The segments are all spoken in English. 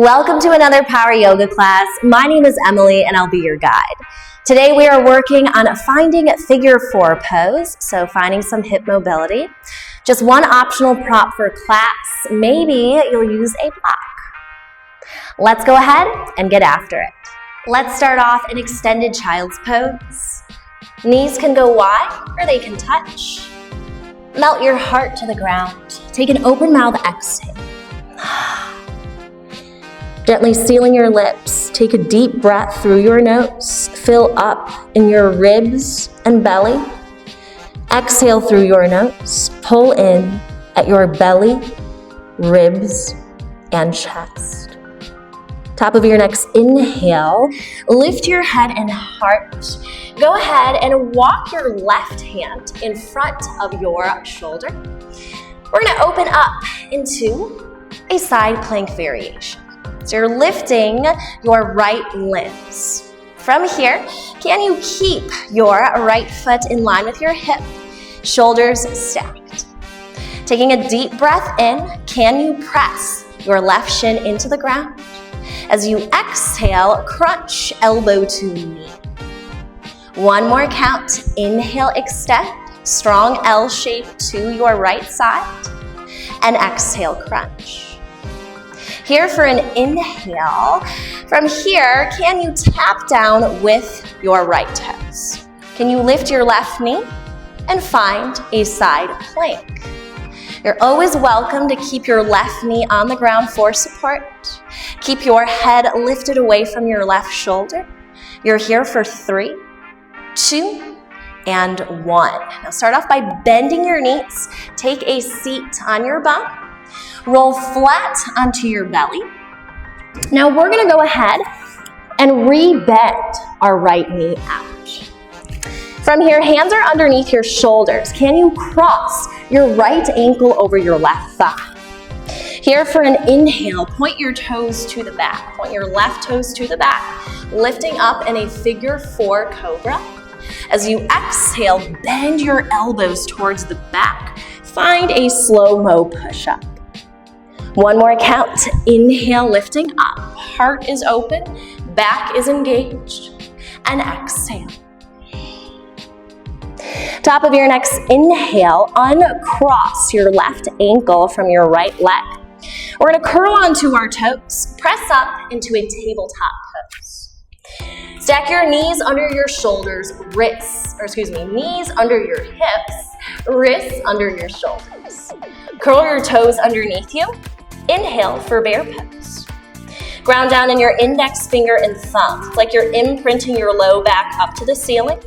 Welcome to another Power Yoga class. My name is Emily and I'll be your guide. Today we are working on finding figure 4 pose, so finding some hip mobility. Just one optional prop for class. Maybe you'll use a block. Let's go ahead and get after it. Let's start off in extended child's pose. Knees can go wide or they can touch. Melt your heart to the ground. Take an open mouth exhale. Gently sealing your lips, take a deep breath through your nose. Fill up in your ribs and belly. Exhale through your nose. Pull in at your belly, ribs, and chest. Top of your next inhale, lift your head and heart. Go ahead and walk your left hand in front of your shoulder. We're going to open up into a side plank variation. So you're lifting your right limbs. From here, can you keep your right foot in line with your hip, shoulders stacked? Taking a deep breath in, can you press your left shin into the ground? As you exhale, crunch elbow to knee. One more count. Inhale, extend. Strong L shape to your right side. And exhale, crunch. Here for an inhale. From here, can you tap down with your right toes? Can you lift your left knee and find a side plank? You're always welcome to keep your left knee on the ground for support. Keep your head lifted away from your left shoulder. You're here for 3, 2, and 1. Now start off by bending your knees. Take a seat on your bum. Roll flat onto your belly. Now we're going to go ahead and re-bend our right knee out. From here, hands are underneath your shoulders. Can you cross your right ankle over your left thigh? Here for an inhale, point your toes to the back. Point your left toes to the back, lifting up in a figure 4 cobra. As you exhale, bend your elbows towards the back. Find a slow-mo push-up. One more count. Inhale, lifting up. Heart is open, back is engaged. And exhale. Top of your next inhale, uncross your left ankle from your right leg. We're going to curl onto our toes. Press up into a tabletop pose. Stack your knees under your shoulders, knees under your hips, wrists under your shoulders. Curl your toes underneath you. Inhale for bear pose. Ground down in your index finger and thumb. It's like you're imprinting your low back up to the ceiling.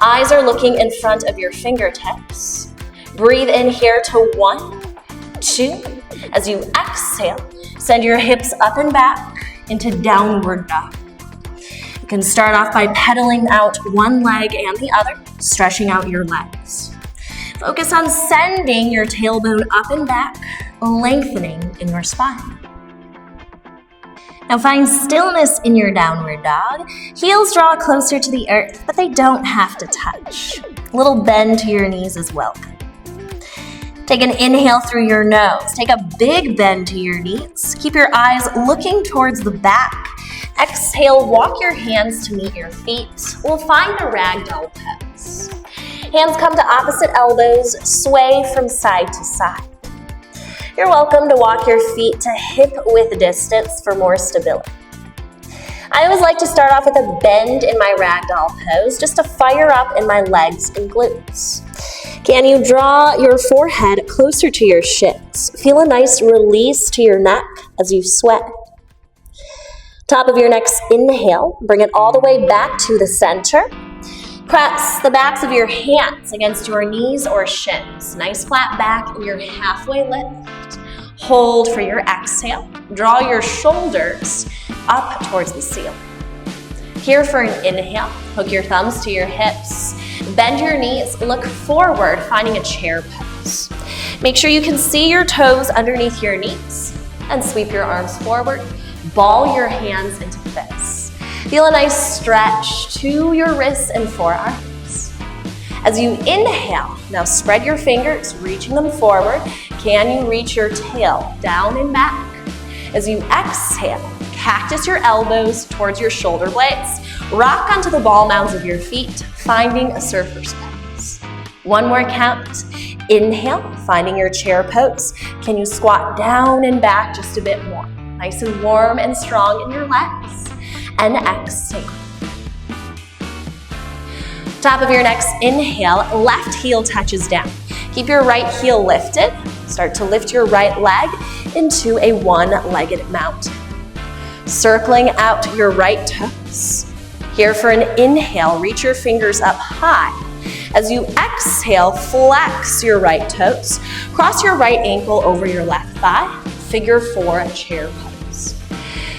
Eyes are looking in front of your fingertips. Breathe in here to 1, 2. As you exhale, send your hips up and back into downward dog. You can start off by pedaling out one leg and the other, stretching out your legs. Focus on sending your tailbone up and back, lengthening in your spine. Now find stillness in your downward dog. Heels draw closer to the earth, but they don't have to touch. A little bend to your knees is welcome. Take an inhale through your nose. Take a big bend to your knees. Keep your eyes looking towards the back. Exhale, walk your hands to meet your feet. We'll find a ragdoll pose. Hands come to opposite elbows, sway from side to side. You're welcome to walk your feet to hip-width distance for more stability. I always like to start off with a bend in my ragdoll pose just to fire up in my legs and glutes. Can you draw your forehead closer to your shins? Feel a nice release to your neck as you sweat. Top of your next inhale, bring it all the way back to the center. Press the backs of your hands against your knees or shins. Nice flat back and your halfway lift. Hold for your exhale. Draw your shoulders up towards the ceiling. Here for an inhale, hook your thumbs to your hips. Bend your knees, look forward, finding a chair pose. Make sure you can see your toes underneath your knees and sweep your arms forward. Ball your hands into fists. Feel a nice stretch to your wrists and forearms. As you inhale, now spread your fingers, reaching them forward. Can you reach your tail down and back? As you exhale, cactus your elbows towards your shoulder blades. Rock onto the ball mounds of your feet, finding a surfer's pose. One more count. Inhale, finding your chair pose. Can you squat down and back just a bit more? Nice and warm and strong in your legs. And exhale. Top of your next inhale, left heel touches down. Keep your right heel lifted. Start to lift your right leg into a one-legged mount. Circling out your right toes. Here for an inhale, reach your fingers up high. As you exhale, flex your right toes. Cross your right ankle over your left thigh. Figure 4 chair pose.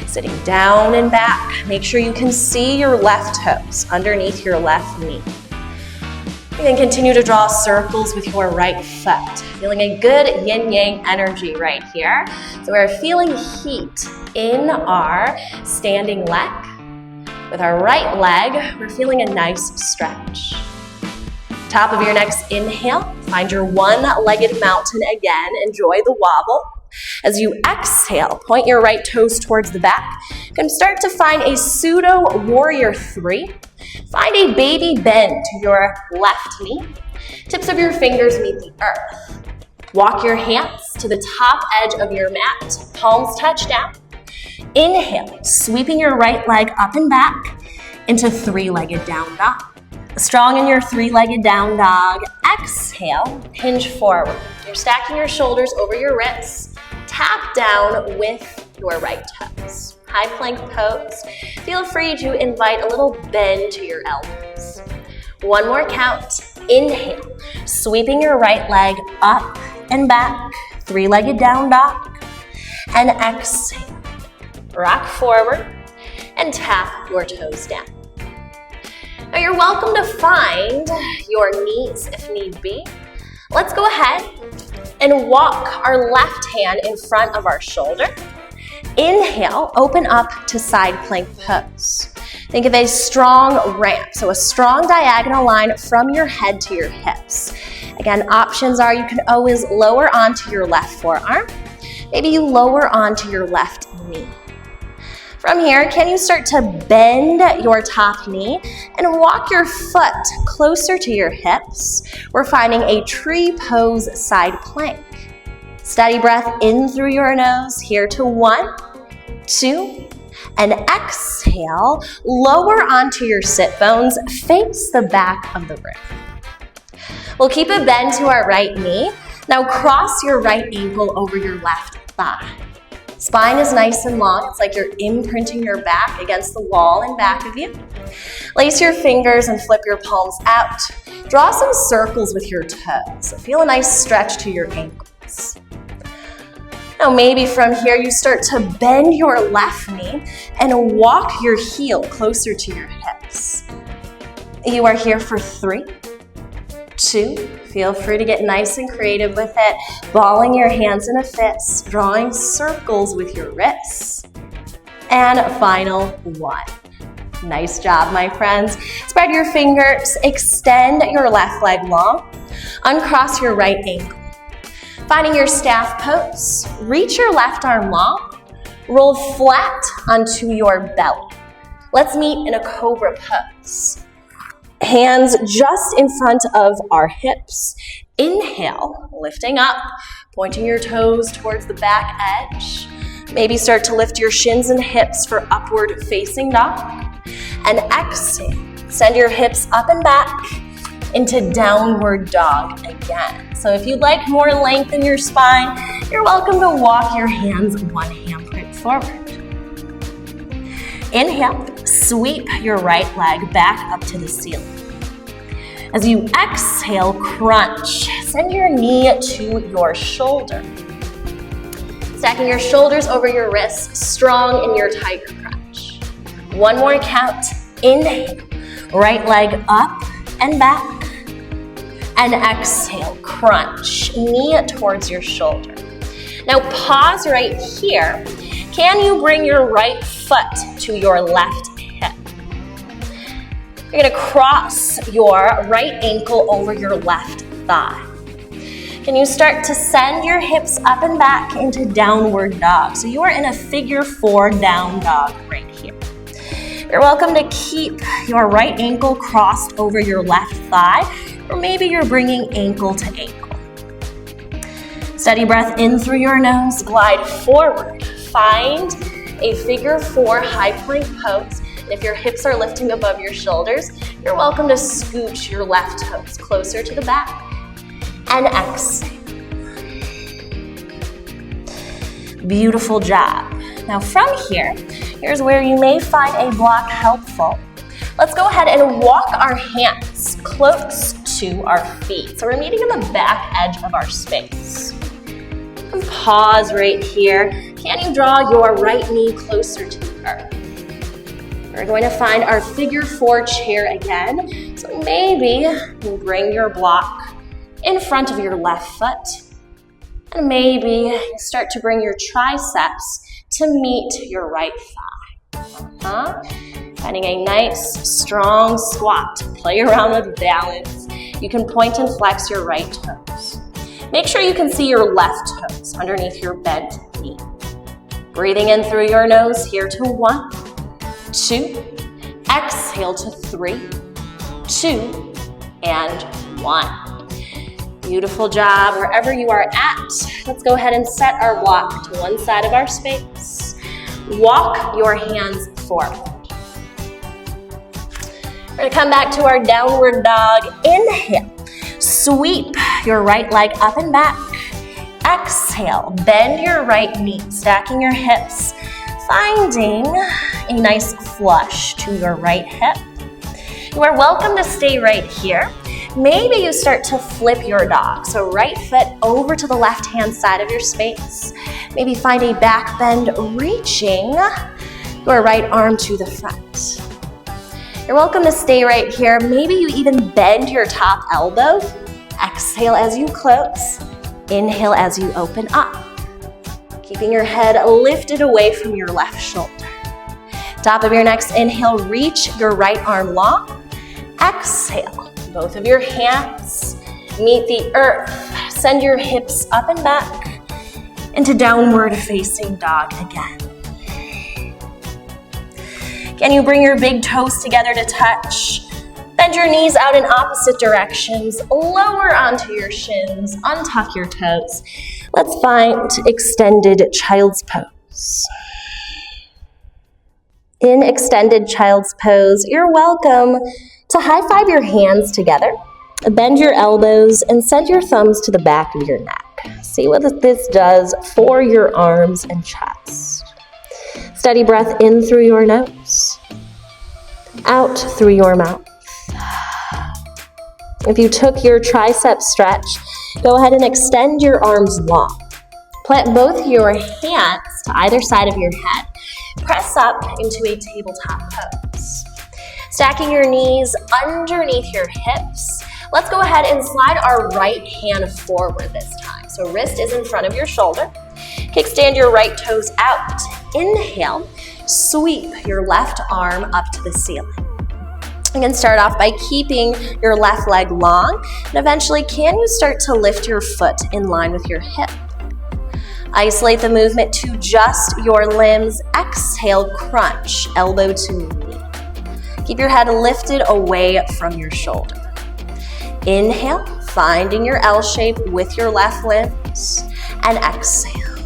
Sitting down and back. Make sure you can see your left toes underneath your left knee. You can continue to draw circles with your right foot. Feeling a good yin-yang energy right here. So we're feeling heat in our standing leg. With our right leg, we're feeling a nice stretch. Top of your next inhale, find your one-legged mountain again. Enjoy the wobble. As you exhale, point your right toes towards the back. You can start to find a pseudo warrior 3. Find a baby bend to your left knee. Tips of your fingers meet the earth. Walk your hands to the top edge of your mat. Palms touch down. Inhale, sweeping your right leg up and back into three-legged down dog. Strong in your three-legged down dog. Exhale, hinge forward. You're stacking your shoulders over your wrists. Tap down with your right toes. High plank pose. Feel free to invite a little bend to your elbows. One more count. Inhale, sweeping your right leg up and back. Three-legged down dog. And exhale. Rock forward and tap your toes down. Now you're welcome to find your knees if need be. Let's go ahead and walk our left hand in front of our shoulder. Inhale, open up to side plank pose. Think of a strong ramp, so a strong diagonal line from your head to your hips. Again, options are you can always lower onto your left forearm. Maybe you lower onto your left knee. From here, can you start to bend your top knee and walk your foot closer to your hips? We're finding a tree pose side plank. Steady breath in through your nose, here to 1, 2, and exhale. Lower onto your sit bones, face the back of the room. We'll keep a bend to our right knee. Now cross your right ankle over your left thigh. Spine is nice and long. It's like you're imprinting your back against the wall in back of you. Lace your fingers and flip your palms out. Draw some circles with your toes. Feel a nice stretch to your ankles. Now maybe from here you start to bend your left knee and walk your heel closer to your hips. You are here for 3, 2, feel free to get nice and creative with it, balling your hands in a fist, drawing circles with your wrists. And final 1. Nice job, my friends. Spread your fingers, extend your left leg long, uncross your right ankle. Finding your staff pose, reach your left arm long, roll flat onto your belly. Let's meet in a cobra pose. Hands just in front of our hips. Inhale, lifting up, pointing your toes towards the back edge. Maybe start to lift your shins and hips for upward facing dog. And exhale, send your hips up and back into downward dog again. So if you'd like more length in your spine, you're welcome to walk your hands one handprint forward. Inhale, sweep your right leg back up to the ceiling. As you exhale, crunch. Send your knee to your shoulder. Stacking your shoulders over your wrists, strong in your tiger crunch. One more count. Inhale, right leg up and back. And exhale, crunch, knee towards your shoulder. Now pause right here. Can you bring your right foot to your left hip? You're gonna cross your right ankle over your left thigh. Can you start to send your hips up and back into downward dog? So you are in a figure 4 down dog right here. You're welcome to keep your right ankle crossed over your left thigh, or maybe you're bringing ankle to ankle. Steady breath in through your nose, glide forward. Find a figure 4 high plank pose. And if your hips are lifting above your shoulders, you're welcome to scooch your left toes closer to the back. And exhale. Beautiful job. Now from here, here's where you may find a block helpful. Let's go ahead and walk our hands close to our feet. So we're meeting in the back edge of our space. And pause right here. Can you draw your right knee closer to the earth? We're going to find our figure 4 chair again. So maybe you bring your block in front of your left foot. And maybe you start to bring your triceps to meet your right thigh. Finding a nice, strong squat. Play around with balance. You can point and flex your right toes. Make sure you can see your left toes underneath your bent knee. Breathing in through your nose here to 1, 2. Exhale to 3, 2, and 1. Beautiful job. Wherever you are at, let's go ahead and set our block to one side of our space. Walk your hands forward. We're going to come back to our downward dog. Inhale. Sweep your right leg up and back. Exhale. Bend your right knee, stacking your hips, finding a nice flush to your right hip. You are welcome to stay right here. Maybe you start to flip your dog. So right foot over to the left-hand side of your space. Maybe find a back bend, reaching your right arm to the front. You're welcome to stay right here. Maybe you even bend your top elbow. Exhale as you close. Inhale as you open up. Keeping your head lifted away from your left shoulder. Top of your next inhale, reach your right arm long. Exhale. Both of your hands meet the earth. Send your hips up and back into downward facing dog again. Can you bring your big toes together to touch? Bend your knees out in opposite directions. Lower onto your shins. Untuck your toes. Let's find extended child's pose. In extended child's pose, you're welcome to high five your hands together, bend your elbows, and send your thumbs to the back of your neck. See what this does for your arms and chest. Steady breath in through your nose, out through your mouth. If you took your tricep stretch, go ahead and extend your arms long. Plant both your hands to either side of your head. Press up into a tabletop pose. Stacking your knees underneath your hips. Let's go ahead and slide our right hand forward this time. So wrist is in front of your shoulder. Kickstand your right toes out. Inhale, sweep your left arm up to the ceiling. You can start off by keeping your left leg long, and eventually can you start to lift your foot in line with your hip? Isolate the movement to just your limbs. Exhale, crunch, elbow to knee. Keep your head lifted away from your shoulder. Inhale, finding your L shape with your left limbs, and exhale.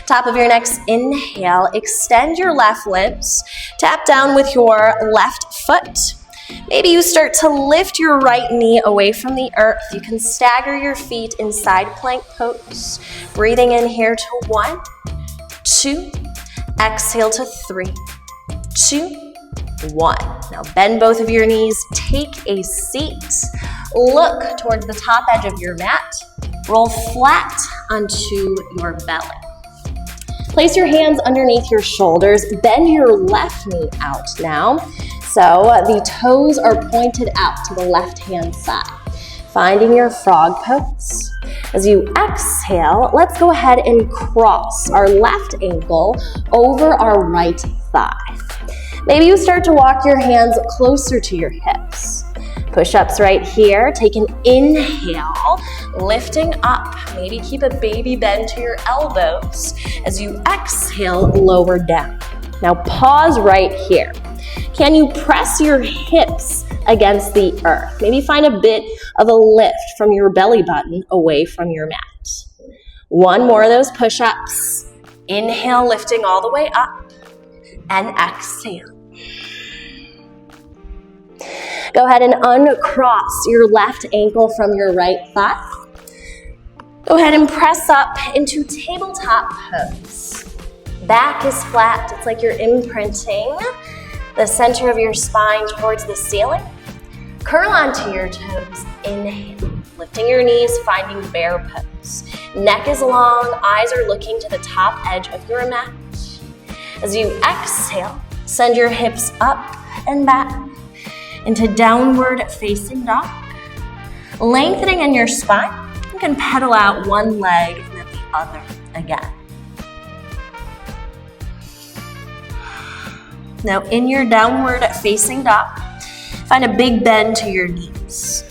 Top of your next inhale, extend your left limbs. Tap down with your left foot. Maybe you start to lift your right knee away from the earth. You can stagger your feet in side plank pose. Breathing in here to 1, 2, exhale to 3, 2, 1. Now bend both of your knees, take a seat. Look towards the top edge of your mat. Roll flat onto your belly. Place your hands underneath your shoulders. Bend your left knee out now. So the toes are pointed out to the left-hand side. Finding your frog pose. As you exhale, let's go ahead and cross our left ankle over our right thigh. Maybe you start to walk your hands closer to your hips. Push-ups right here. Take an inhale, lifting up. Maybe keep a baby bend to your elbows. As you exhale, lower down. Now pause right here. Can you press your hips against the earth? Maybe find a bit of a lift from your belly button away from your mat. One more of those push-ups. Inhale, lifting all the way up, and exhale. Go ahead and uncross your left ankle from your right thigh. Go ahead and press up into tabletop pose. Back is flat. It's like you're imprinting the center of your spine towards the ceiling. Curl onto your toes. Inhale, lifting your knees, finding bear pose. Neck is long, eyes are looking to the top edge of your mat. As you exhale, send your hips up and back into downward facing dog. Lengthening in your spine, you can pedal out one leg and then the other again. Now in your downward facing dog, find a big bend to your knees.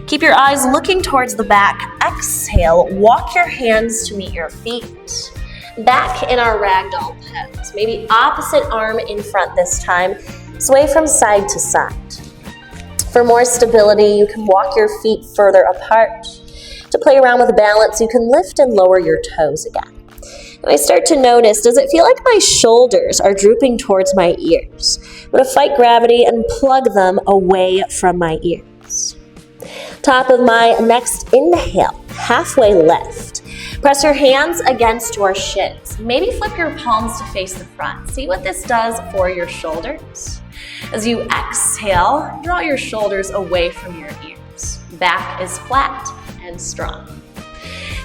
Keep your eyes looking towards the back. Exhale, walk your hands to meet your feet. Back in our ragdoll pose. Maybe opposite arm in front this time. Sway from side to side. For more stability, you can walk your feet further apart. To play around with balance, you can lift and lower your toes again. And I start to notice, does it feel like my shoulders are drooping towards my ears? I'm going to fight gravity and plug them away from my ears. Top of my next inhale, halfway lift. Press your hands against your shins. Maybe flip your palms to face the front. See what this does for your shoulders. As you exhale, draw your shoulders away from your ears. Back is flat and strong.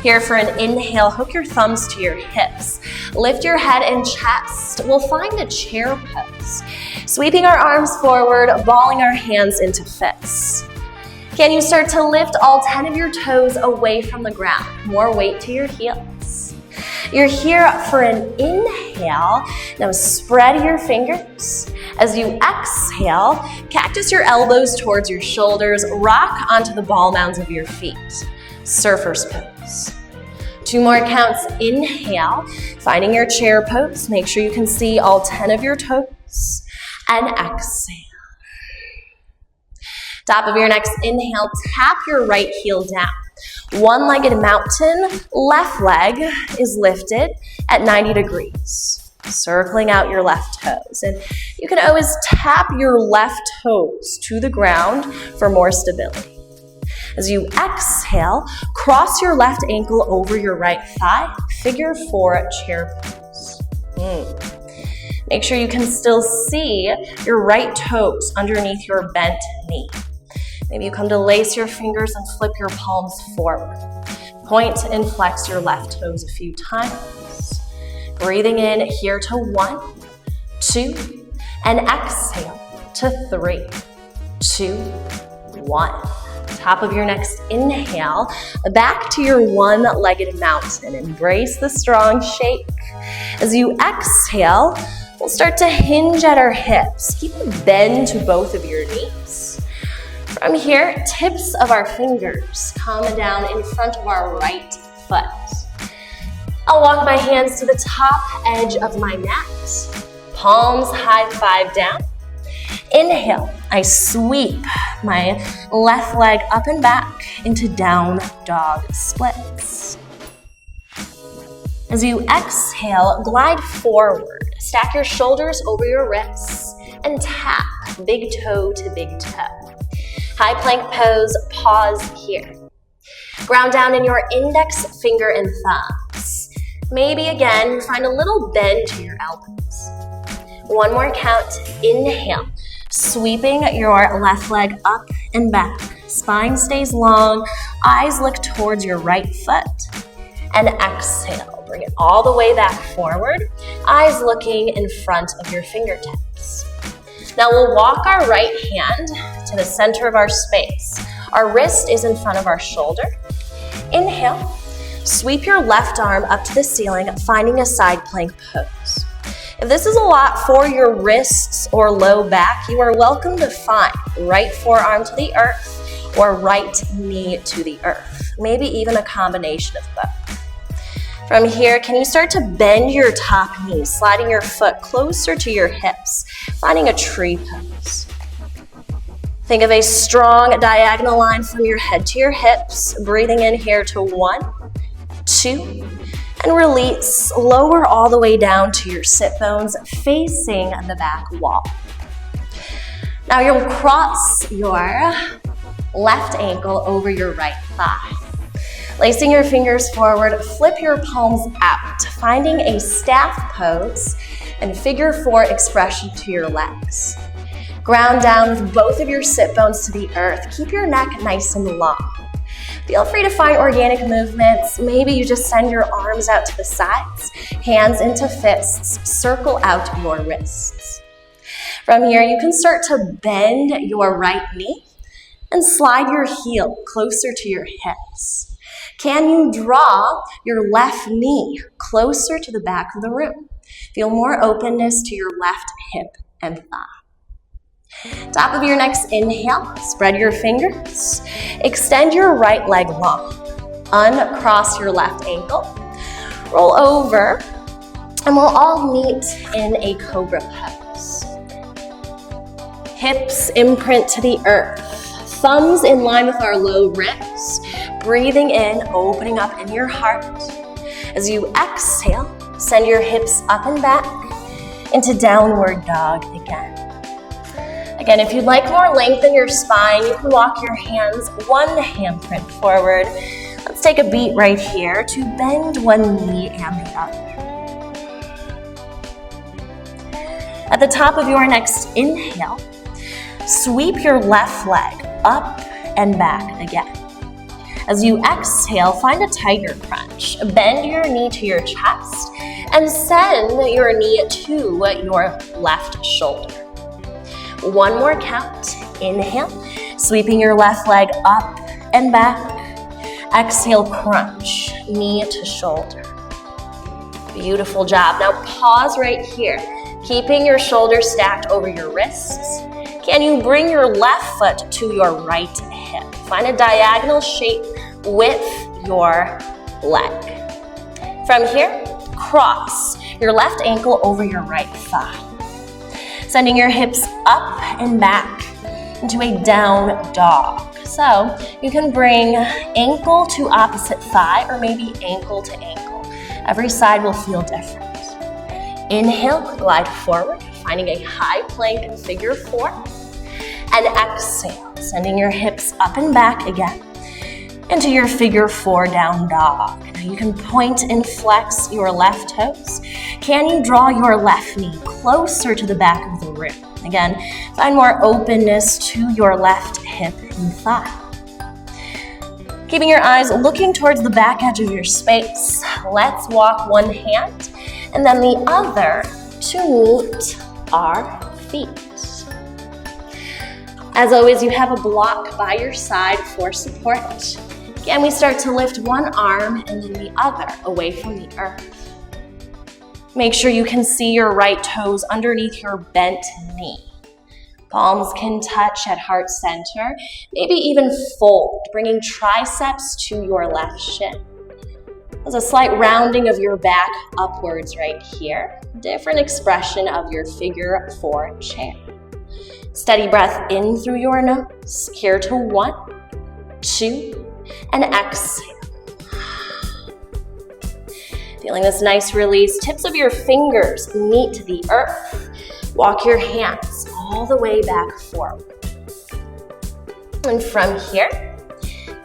Here for an inhale, hook your thumbs to your hips. Lift your head and chest. We'll find a chair pose. Sweeping our arms forward, balling our hands into fists. Can you start to lift all 10 of your toes away from the ground? More weight to your heels. You're here for an inhale. Now spread your fingers. As you exhale, cactus your elbows towards your shoulders. Rock onto the ball mounds of your feet. Surfer's pose. 2 more counts. Inhale, finding your chair pose. Make sure you can see all 10 of your toes. And exhale. Top of your next inhale, tap your right heel down. One-legged mountain, left leg is lifted at 90 degrees. Circling out your left toes. And you can always tap your left toes to the ground for more stability. As you exhale, cross your left ankle over your right thigh, figure 4 chair pose. Make sure you can still see your right toes underneath your bent knee. Maybe you come to lace your fingers and flip your palms forward. Point and flex your left toes a few times. Breathing in here to 1, 2, and exhale to 3, 2, 1. Top of your next inhale, back to your one-legged mountain. Embrace the strong shake. As you exhale, we'll start to hinge at our hips. Keep a bend to both of your knees. From here, tips of our fingers come down in front of our right foot. I'll walk my hands to the top edge of my mat. Palms high five down. Inhale, I sweep my left leg up and back into down dog splits. As you exhale, glide forward. Stack your shoulders over your wrists and tap big toe to big toe. High plank pose, pause here. Ground down in your index finger and thumbs. Maybe again, find a little bend to your elbows. 1 more count, inhale. Sweeping your left leg up and back. Spine stays long, eyes look towards your right foot. And exhale, bring it all the way back forward. Eyes looking in front of your fingertips. Now we'll walk our right hand to the center of our space. Our wrist is in front of our shoulder. Inhale, sweep your left arm up to the ceiling, finding a side plank pose. If this is a lot for your wrists or low back, you are welcome to find right forearm to the earth or right knee to the earth, maybe even a combination of both. From here, can you start to bend your top knee, sliding your foot closer to your hips, finding a tree pose. Think of a strong diagonal line from your head to your hips, breathing in here to 1, 2, and release. Lower all the way down to your sit bones facing the back wall. Now you'll cross your left ankle over your right thigh. Lacing your fingers forward, flip your palms out, finding a staff pose and figure 4 expression to your legs. Ground down with both of your sit bones to the earth. Keep your neck nice and long. Feel free to find organic movements. Maybe you just send your arms out to the sides, hands into fists, circle out your wrists. From here, you can start to bend your right knee and slide your heel closer to your hips. Can you draw your left knee closer to the back of the room? Feel more openness to your left hip and thigh. Top of your next inhale, spread your fingers. Extend your right leg long. Uncross your left ankle. Roll over, and we'll all meet in a cobra pose. Hips imprint to the earth. Thumbs in line with our low ribs. Breathing in, opening up in your heart. As you exhale, send your hips up and back into downward dog again. Again, if you'd like more length in your spine, you can walk your hands one handprint forward. Let's take a beat right here to bend one knee and the other. At the top of your next inhale, sweep your left leg up and back again. As you exhale, find a tiger crunch. Bend your knee to your chest and send your knee to your left shoulder. One more count. Inhale, sweeping your left leg up and back. Exhale, crunch, knee to shoulder. Beautiful job. Now pause right here, keeping your shoulders stacked over your wrists. Can you bring your left foot to your right hip? Find a diagonal shape with your leg. From here, cross your left ankle over your right thigh. Sending your hips up and back into a down dog. So you can bring ankle to opposite thigh or maybe ankle to ankle. Every side will feel different. Inhale, glide forward, finding a high plank in figure 4. And exhale, sending your hips up and back again into your figure 4 down dog. Now you can point and flex your left toes. Can you draw your left knee closer to the back of the room? Again, find more openness to your left hip and thigh. Keeping your eyes looking towards the back edge of your space, let's walk one hand and then the other to meet our feet. As always, you have a block by your side for support. Again, we start to lift one arm and then the other away from the earth. Make sure you can see your right toes underneath your bent knee. Palms can touch at heart center, maybe even fold, bringing triceps to your left shin. There's a slight rounding of your back upwards right here. Different expression of your figure 4 chair. Steady breath in through your nose, here to 1, 2, and exhale. Feeling this nice release, tips of your fingers meet the earth. Walk your hands all the way back forward. And from here,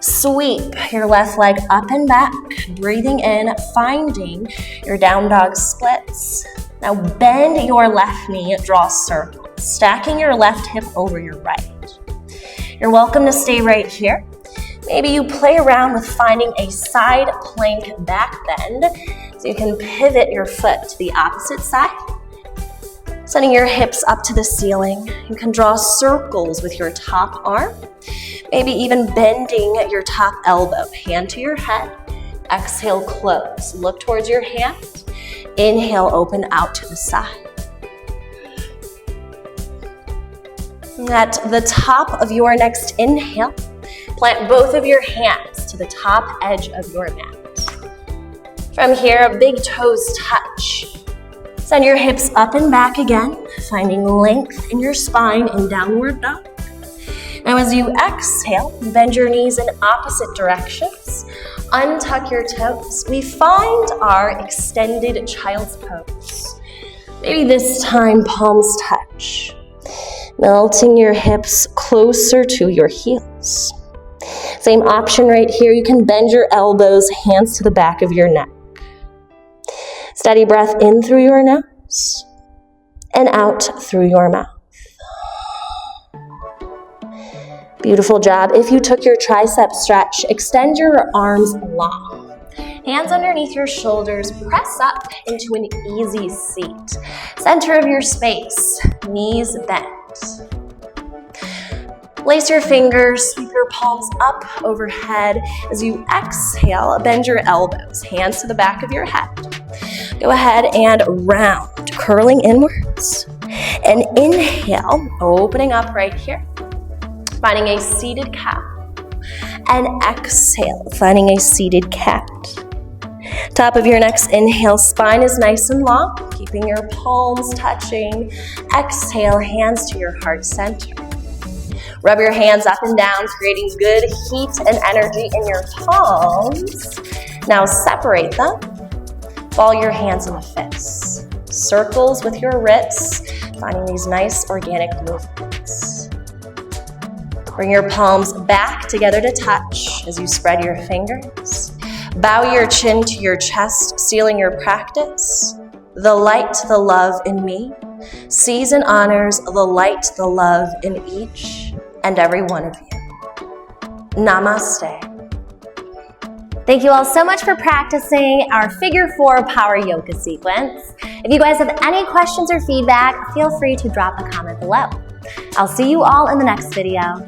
sweep your left leg up and back, breathing in, finding your down dog splits. Now bend your left knee, draw circles, stacking your left hip over your right. You're welcome to stay right here. Maybe you play around with finding a side plank back bend so you can pivot your foot to the opposite side. Sending your hips up to the ceiling. You can draw circles with your top arm, maybe even bending your top elbow, hand to your head. Exhale, close. Look towards your hand. Inhale, open out to the side. At the top of your next inhale, plant both of your hands to the top edge of your mat. From here, big toes touch. Send your hips up and back again, finding length in your spine in downward dog. Now as you exhale, bend your knees in opposite directions. Untuck your toes. We find our extended child's pose. Maybe this time palms touch. Melting your hips closer to your heels. Same option right here. You can bend your elbows, hands to the back of your neck. Steady breath in through your nose and out through your mouth. Beautiful job. If you took your tricep stretch, extend your arms long. Hands underneath your shoulders, press up into an easy seat. Center of your space, knees bent. Place your fingers, sweep your palms up overhead. As you exhale, bend your elbows, hands to the back of your head. Go ahead and round, curling inwards. And inhale, opening up right here, finding a seated cow. And exhale, finding a seated cat. Top of your next inhale, spine is nice and long, keeping your palms touching. Exhale, hands to your heart center. Rub your hands up and down, creating good heat and energy in your palms. Now separate them. Ball your hands in fists. Circles with your wrists, finding these nice organic movements. Bring your palms back together to touch as you spread your fingers. Bow your chin to your chest, sealing your practice. The light, the love in me, sees and honors the light, the love in each and every one of you. Namaste. Thank you all so much for practicing our Figure 4 Power Yoga sequence. If you guys have any questions or feedback, feel free to drop a comment below. I'll see you all in the next video.